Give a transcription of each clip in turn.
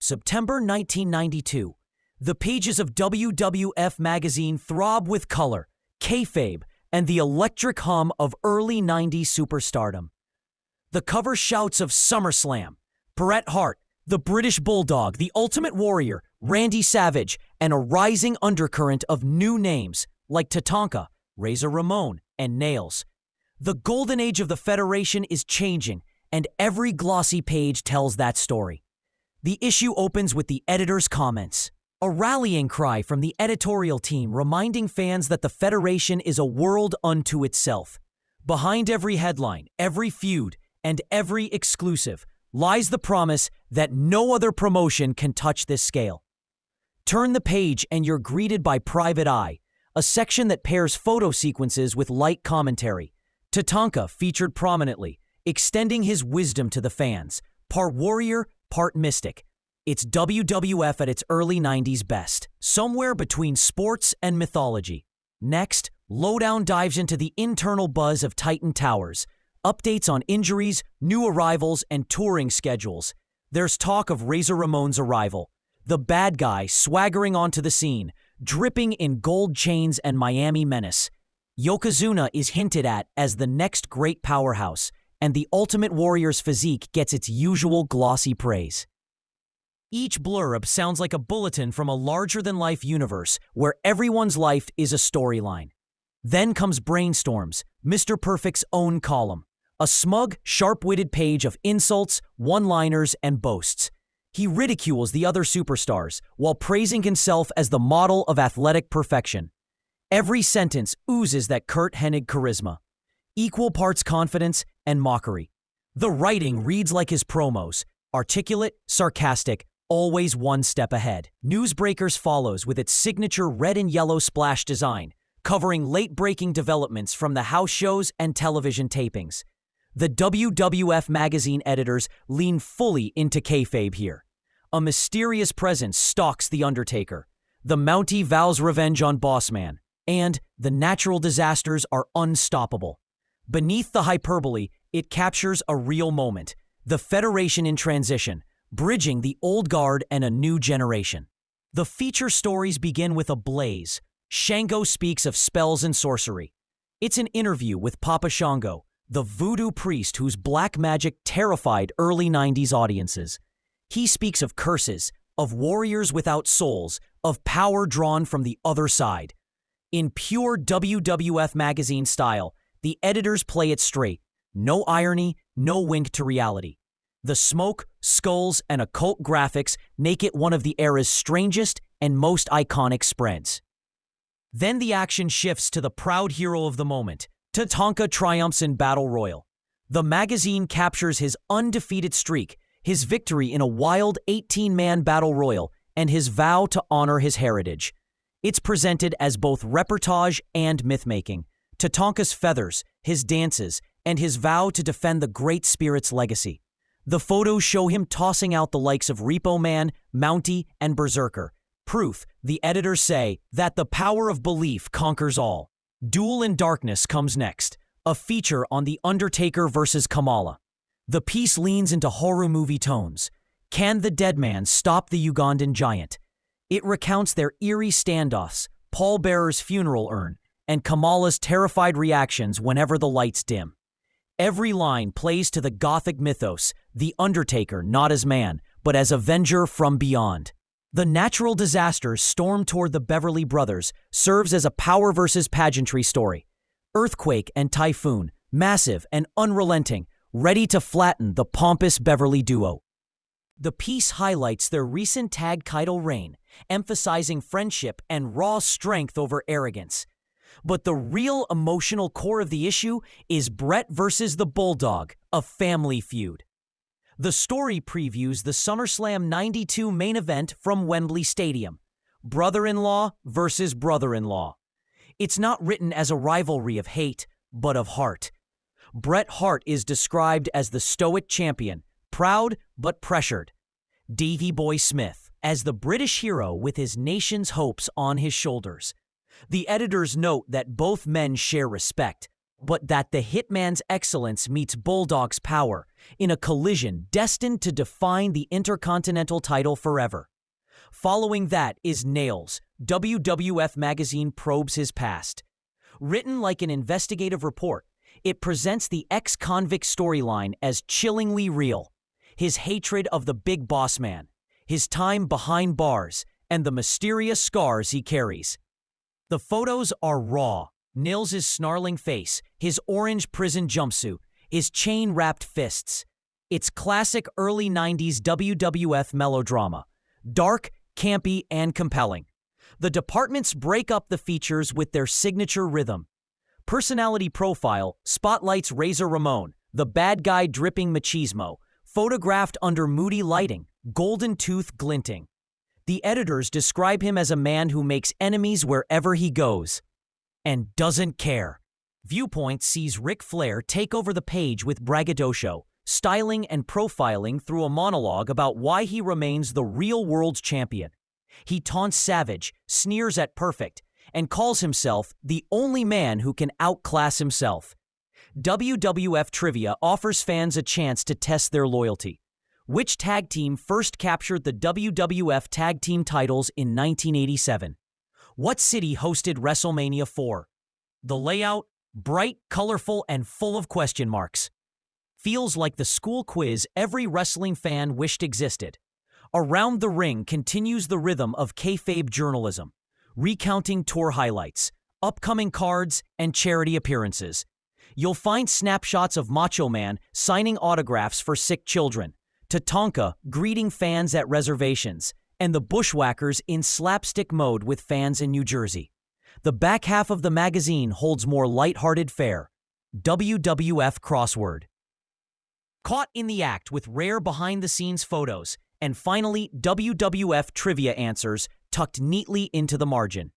September 1992. The pages of WWF Magazine throb with color, kayfabe, and the electric hum of early 90s superstardom. The cover shouts of SummerSlam, Bret Hart, the British Bulldog, the Ultimate Warrior, Randy Savage, and a rising undercurrent of new names like Tatanka, Razor Ramon, and Nailz. The golden age of the Federation is changing, and every glossy page tells that story. The issue opens with the editor's comments, a rallying cry from the editorial team reminding fans that the Federation is a world unto itself. Behind every headline, every feud, and every exclusive lies the promise that no other promotion can touch this scale. Turn the page and you're greeted by Private Eye, a section that pairs photo sequences with light commentary. Tatanka featured prominently, extending his wisdom to the fans, part warrior, part mystic. It's WWF at its early 90s best, somewhere between sports and mythology. Next, Lowdown dives into the internal buzz of Titan Towers, updates on injuries, new arrivals, and touring schedules. There's talk of Razor Ramon's arrival, the bad guy swaggering onto the scene, dripping in gold chains and Miami menace. Yokozuna is hinted at as the next great powerhouse, and the Ultimate Warrior's physique gets its usual glossy praise. Each blurb sounds like a bulletin from a larger-than-life universe where everyone's life is a storyline. Then comes Brainstorms, Mr. Perfect's own column, a smug, sharp-witted page of insults, one-liners, and boasts. He ridicules the other superstars while praising himself as the model of athletic perfection. Every sentence oozes that Curt Hennig charisma, equal parts confidence and mockery. The writing reads like his promos, articulate, sarcastic, always one step ahead. Newsbreakers follows with its signature red and yellow splash design, covering late-breaking developments from the house shows and television tapings. The WWF Magazine editors lean fully into kayfabe here. A mysterious presence stalks The Undertaker. The Mountie vows revenge on Bossman, and the natural disasters are unstoppable. Beneath the hyperbole, it captures a real moment, the Federation in transition, bridging the old guard and a new generation. The feature stories begin with a blaze. Shango speaks of spells and sorcery. It's an interview with Papa Shango, the voodoo priest whose black magic terrified early 90s audiences. He speaks of curses, of warriors without souls, of power drawn from the other side. In pure WWF Magazine style, the editors play it straight. No irony, no wink to reality. The smoke, skulls, and occult graphics make it one of the era's strangest and most iconic spreads. Then the action shifts to the proud hero of the moment. Tatanka triumphs in Battle Royal. The magazine captures his undefeated streak, his victory in a wild 18-man Battle Royal, and his vow to honor his heritage. It's presented as both reportage and myth-making. Tatanka's feathers, his dances, and his vow to defend the Great Spirit's legacy. The photos show him tossing out the likes of Repo Man, Mountie, and Berserker. Proof, the editors say, that the power of belief conquers all. Duel in Darkness comes next, a feature on The Undertaker versus Kamala. The piece leans into horror movie tones. Can the dead man stop the Ugandan giant? It recounts their eerie standoffs, Paul Bearer's funeral urn, and Kamala's terrified reactions whenever the lights dim. Every line plays to the Gothic mythos, the Undertaker not as man, but as avenger from beyond. The natural disasters storm toward the Beverly Brothers serves as a power versus pageantry story. Earthquake and typhoon, massive and unrelenting, ready to flatten the pompous Beverly duo. The piece highlights their recent tag title reign, emphasizing friendship and raw strength over arrogance. But the real emotional core of the issue is Bret versus the Bulldog, a family feud. The story previews the SummerSlam 92 main event from Wembley Stadium. Brother-in-law versus brother-in-law. It's not written as a rivalry of hate, but of heart. Bret Hart is described as the stoic champion, proud but pressured. Davey Boy Smith as the British hero with his nation's hopes on his shoulders. The editors note that both men share respect. but that the Hitman's excellence meets Bulldog's power in a collision destined to define the Intercontinental title forever. Following that is Nailz. WWF Magazine probes his past. Written like an investigative report, it presents the ex-convict storyline as chillingly real. His hatred of the big boss man, his time behind bars, and the mysterious scars he carries. The photos are raw. Nailz' snarling face, his orange prison jumpsuit, his chain-wrapped fists. It's classic early 90s WWF melodrama. Dark, campy, and compelling. The departments break up the features with their signature rhythm. Personality profile spotlights Razor Ramon, the bad guy dripping machismo, photographed under moody lighting, golden tooth glinting. The editors describe him as a man who makes enemies wherever he goes and doesn't care. Viewpoint sees Ric Flair take over the page with braggadocio, styling and profiling through a monologue about why he remains the real world champion. He taunts Savage, sneers at Perfect, and calls himself the only man who can outclass himself. WWF Trivia offers fans a chance to test their loyalty. Which tag team first captured the WWF Tag Team titles in 1987? What city hosted WrestleMania 4? The layout? Bright, colorful, and full of question marks. Feels like the school quiz every wrestling fan wished existed. Around the Ring continues the rhythm of kayfabe journalism, recounting tour highlights, upcoming cards, and charity appearances. You'll find snapshots of Macho Man signing autographs for sick children, Tatanka greeting fans at reservations, and the Bushwhackers in slapstick mode with fans in New Jersey. The back half of the magazine holds more lighthearted fare. WWF Crossword. Caught in the act with rare behind-the-scenes photos, and finally WWF Trivia answers tucked neatly into the margin.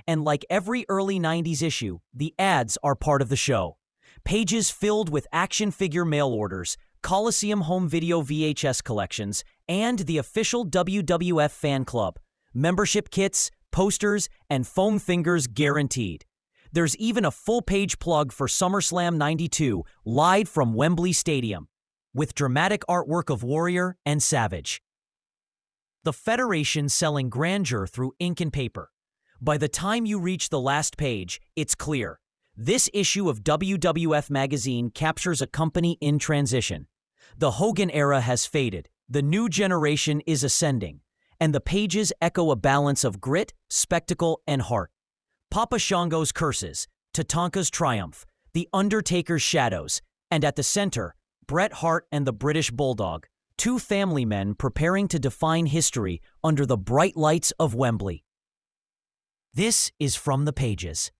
And like every early 90s issue, the ads are part of the show. Pages filled with action figure mail orders, Coliseum home video VHS collections, and the official WWF fan club. Membership kits, posters, and foam fingers guaranteed. There's even a full-page plug for SummerSlam 92, live from Wembley Stadium, with dramatic artwork of Warrior and Savage. The Federation selling grandeur through ink and paper. By the time you reach the last page, it's clear. This issue of WWF Magazine captures a company in transition. The Hogan era has faded, the new generation is ascending, and the pages echo a balance of grit, spectacle, and heart. Papa Shango's curses, Tatanka's triumph, the Undertaker's shadows, and at the center, Bret Hart and the British Bulldog, two family men preparing to define history under the bright lights of Wembley. This is From the Pages.